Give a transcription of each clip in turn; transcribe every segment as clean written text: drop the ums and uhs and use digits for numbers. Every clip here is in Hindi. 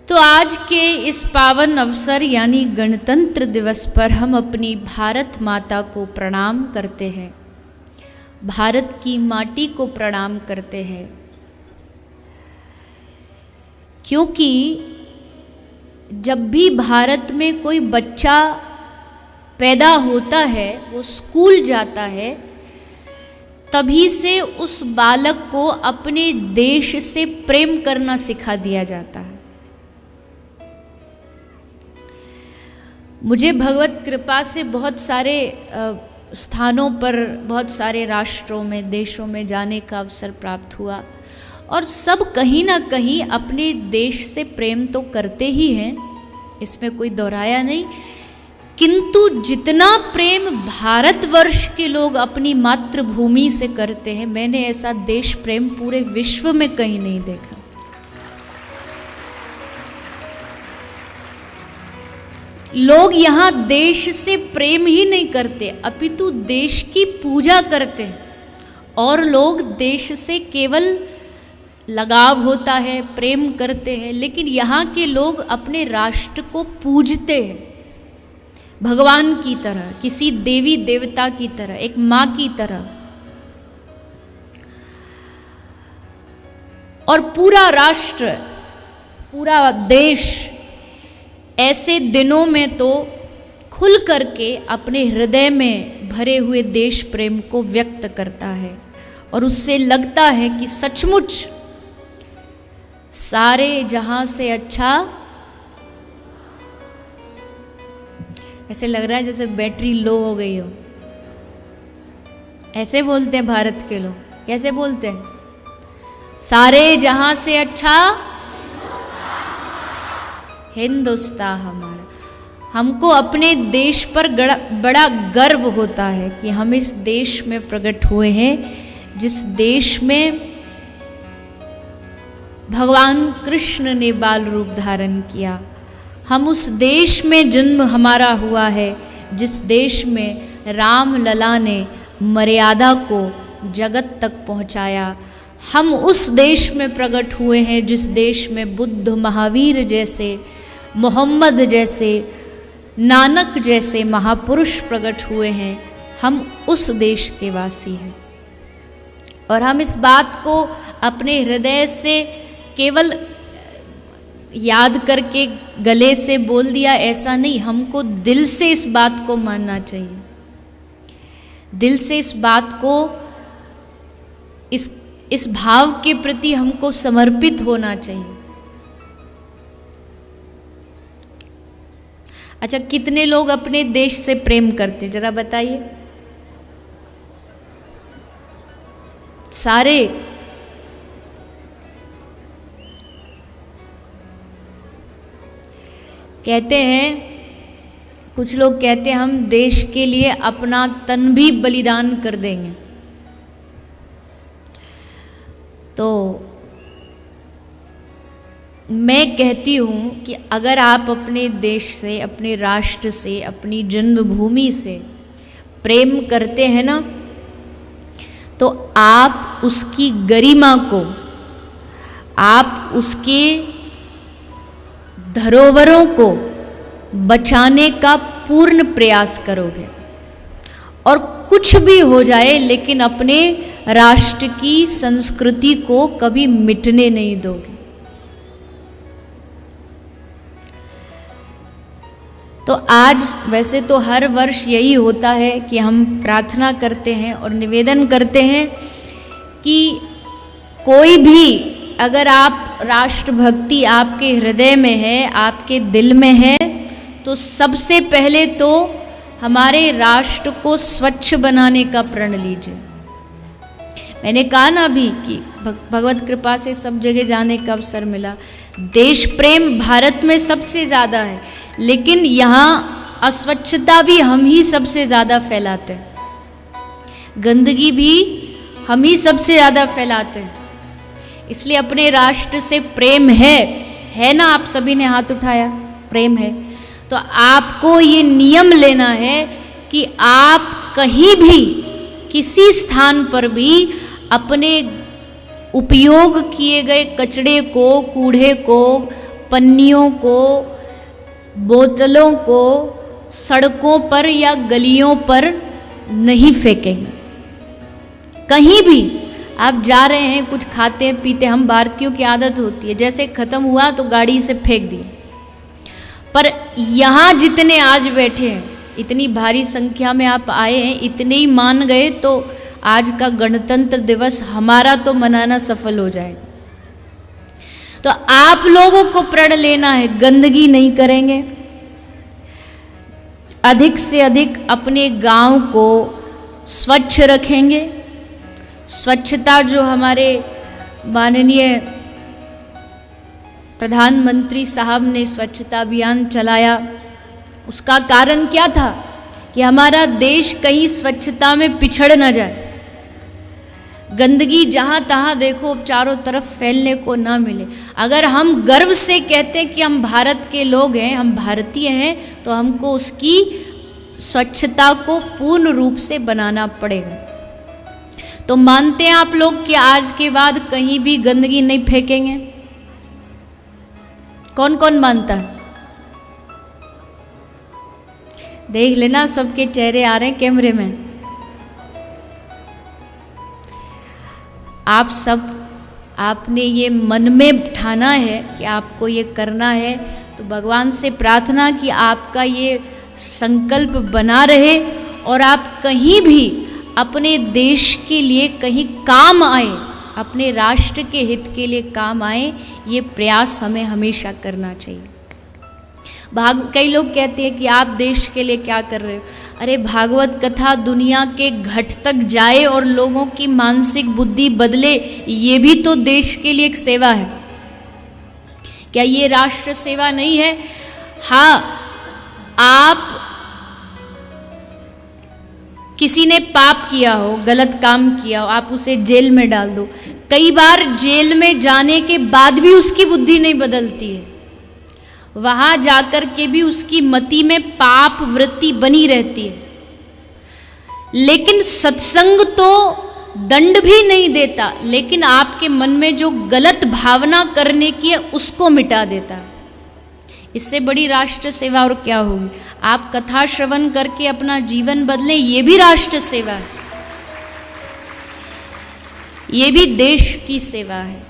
तो आज के इस पावन अवसर यानी गणतंत्र दिवस पर हम अपनी भारत माता को प्रणाम करते हैं, भारत की माटी को प्रणाम करते हैं, क्योंकि जब भी भारत में कोई बच्चा पैदा होता है, वो स्कूल जाता है, तभी से उस बालक को अपने देश से प्रेम करना सिखा दिया जाता है। मुझे भगवत कृपा से बहुत सारे स्थानों पर, बहुत सारे राष्ट्रों में, देशों में जाने का अवसर प्राप्त हुआ और सब कहीं ना कहीं अपने देश से प्रेम तो करते ही हैं, इसमें कोई दोहराया नहीं, किंतु जितना प्रेम भारतवर्ष के लोग अपनी मातृभूमि से करते हैं, मैंने ऐसा देश प्रेम पूरे विश्व में कहीं नहीं देखा। लोग यहाँ देश से प्रेम ही नहीं करते, अपितु देश की पूजा करते हैं, और लोग देश से केवल लगाव होता है, प्रेम करते हैं, लेकिन यहाँ के लोग अपने राष्ट्र को पूजते हैं भगवान की तरह, किसी देवी देवता की तरह, एक माँ की तरह। और पूरा राष्ट्र, पूरा देश ऐसे दिनों में तो खुल करके अपने हृदय में भरे हुए देश प्रेम को व्यक्त करता है, और उससे लगता है कि सचमुच सारे जहां से अच्छा, ऐसे लग रहा है जैसे बैटरी लो हो गई हो, ऐसे बोलते हैं भारत के लोग। कैसे बोलते हैं? सारे जहां से अच्छा हिंदुस्तान हमारा। हमको अपने देश पर बड़ा गर्व होता है कि हम इस देश में प्रकट हुए हैं, जिस देश में भगवान कृष्ण ने बाल रूप धारण किया। हम उस देश में जन्म हमारा हुआ है, जिस देश में राम लला ने मर्यादा को जगत तक पहुंचाया। हम उस देश में प्रकट हुए हैं जिस देश में बुद्ध, महावीर जैसे, मोहम्मद जैसे, नानक जैसे महापुरुष प्रकट हुए हैं। हम उस देश के वासी हैं, और हम इस बात को अपने हृदय से केवल याद करके गले से बोल दिया, ऐसा नहीं, हमको दिल से इस बात को मानना चाहिए, दिल से इस बात को, इस भाव के प्रति हमको समर्पित होना चाहिए। अच्छा, कितने लोग अपने देश से प्रेम करते, जरा बताइए? सारे? कहते हैं, कुछ लोग कहते हैं हम देश के लिए अपना तन भी बलिदान कर देंगे। तो मैं कहती हूँ कि अगर आप अपने देश से, अपने राष्ट्र से, अपनी जन्मभूमि से प्रेम करते हैं ना, तो आप उसकी गरिमा को, आप उसके धरोहरों को बचाने का पूर्ण प्रयास करोगे, और कुछ भी हो जाए लेकिन अपने राष्ट्र की संस्कृति को कभी मिटने नहीं दोगे। तो आज वैसे तो हर वर्ष यही होता है कि हम प्रार्थना करते हैं और निवेदन करते हैं कि कोई भी, अगर आप राष्ट्रभक्ति आपके हृदय में है, आपके दिल में है, तो सबसे पहले तो हमारे राष्ट्र को स्वच्छ बनाने का प्रण लीजिए। मैंने कहा ना अभी कि भगवत कृपा से सब जगह जाने का अवसर मिला। देश प्रेम भारत में सबसे ज़्यादा है, लेकिन यहाँ अस्वच्छता भी हम ही सबसे ज़्यादा फैलाते हैं, गंदगी भी हम ही सबसे ज़्यादा फैलाते हैं। इसलिए अपने राष्ट्र से प्रेम है ना? आप सभी ने हाथ उठाया, प्रेम है। तो आपको ये नियम लेना है कि आप कहीं भी, किसी स्थान पर भी अपने उपयोग किए गए कचड़े को, कूड़े को, पन्नियों को, बोतलों को सड़कों पर या गलियों पर नहीं फेंकेंगे। कहीं भी आप जा रहे हैं, कुछ खाते पीते, हम भारतीयों की आदत होती है जैसे ख़त्म हुआ तो गाड़ी से फेंक दिया। पर यहाँ जितने आज बैठे हैं, इतनी भारी संख्या में आप आए हैं, इतने ही मान गए तो आज का गणतंत्र दिवस हमारा तो मनाना सफल हो जाएगा। तो आप लोगों को प्रण लेना है, गंदगी नहीं करेंगे, अधिक से अधिक अपने गांव को स्वच्छ रखेंगे। स्वच्छता जो हमारे माननीय प्रधानमंत्री साहब ने स्वच्छता अभियान चलाया, उसका कारण क्या था कि हमारा देश कहीं स्वच्छता में पिछड़ न जाए, गंदगी जहाँ तहाँ देखो चारों तरफ फैलने को ना मिले। अगर हम गर्व से कहते हैं कि हम भारत के लोग हैं, हम भारतीय हैं, तो हमको उसकी स्वच्छता को पूर्ण रूप से बनाना पड़ेगा। तो मानते हैं आप लोग कि आज के बाद कहीं भी गंदगी नहीं फेंकेंगे? कौन कौन मानता है? देख लेना, सबके चेहरे आ रहे हैं कैमरे में। आप सब, आपने ये मन में ठाना है कि आपको ये करना है, तो भगवान से प्रार्थना कि आपका ये संकल्प बना रहे और आप कहीं भी अपने देश के लिए कहीं काम आए, अपने राष्ट्र के हित के लिए काम आए, ये प्रयास हमें हमेशा करना चाहिए। कई लोग कहते हैं कि आप देश के लिए क्या कर रहे हो? अरे भागवत कथा दुनिया के घट तक जाए और लोगों की मानसिक बुद्धि बदले, ये भी तो देश के लिए एक सेवा है। क्या ये राष्ट्र सेवा नहीं है? हाँ, आप किसी ने पाप किया हो, गलत काम किया हो, आप उसे जेल में डाल दो, कई बार जेल में जाने के बाद भी उसकी बुद्धि नहीं बदलती है, वहां जाकर के भी उसकी मति में पाप वृत्ति बनी रहती है। लेकिन सत्संग तो दंड भी नहीं देता, लेकिन आपके मन में जो गलत भावना करने की है उसको मिटा देता है। इससे बड़ी राष्ट्र सेवा और क्या होगी? आप कथा श्रवण करके अपना जीवन बदलें, ये भी राष्ट्र सेवा है, ये भी देश की सेवा है।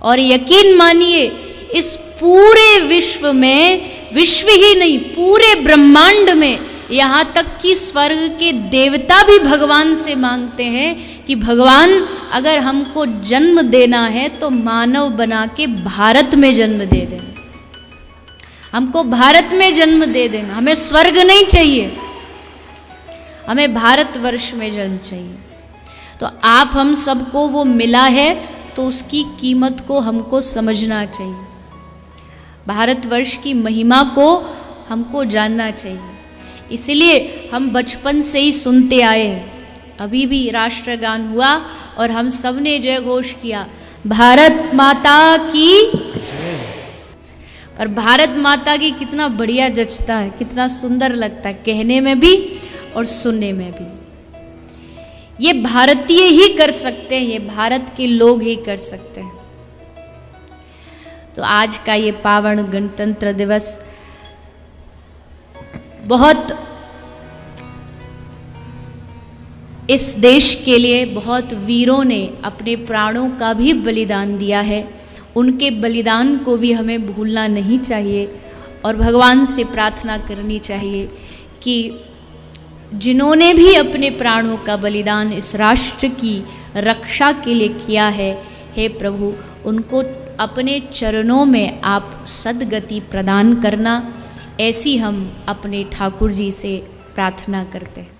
और यकीन मानिए, इस पूरे विश्व में, विश्व ही नहीं पूरे ब्रह्मांड में, यहाँ तक कि स्वर्ग के देवता भी भगवान से मांगते हैं कि भगवान अगर हमको जन्म देना है तो मानव बना के भारत में जन्म दे देना, हमको भारत में जन्म दे देना, हमें स्वर्ग नहीं चाहिए, हमें भारतवर्ष में जन्म चाहिए। तो आप हम सबको वो मिला है तो उसकी कीमत को हमको समझना चाहिए, भारतवर्ष की महिमा को हमको जानना चाहिए। इसलिए हम बचपन से ही सुनते आए हैं, अभी भी राष्ट्रगान हुआ और हम सब ने जय घोष किया, भारत माता की। और भारत माता की कितना बढ़िया जचता है, कितना सुंदर लगता है कहने में भी और सुनने में भी। ये भारतीय ही कर सकते हैं, ये भारत के लोग ही कर सकते हैं। तो आज का ये पावन गणतंत्र दिवस बहुत इस देश के लिए बहुत वीरों ने अपने प्राणों का भी बलिदान दिया है, उनके बलिदान को भी हमें भूलना नहीं चाहिए। और भगवान से प्रार्थना करनी चाहिए कि जिन्होंने भी अपने प्राणों का बलिदान इस राष्ट्र की रक्षा के लिए किया है, हे प्रभु उनको अपने चरणों में आप सद्गति प्रदान करना, ऐसी हम अपने ठाकुर जी से प्रार्थना करते हैं।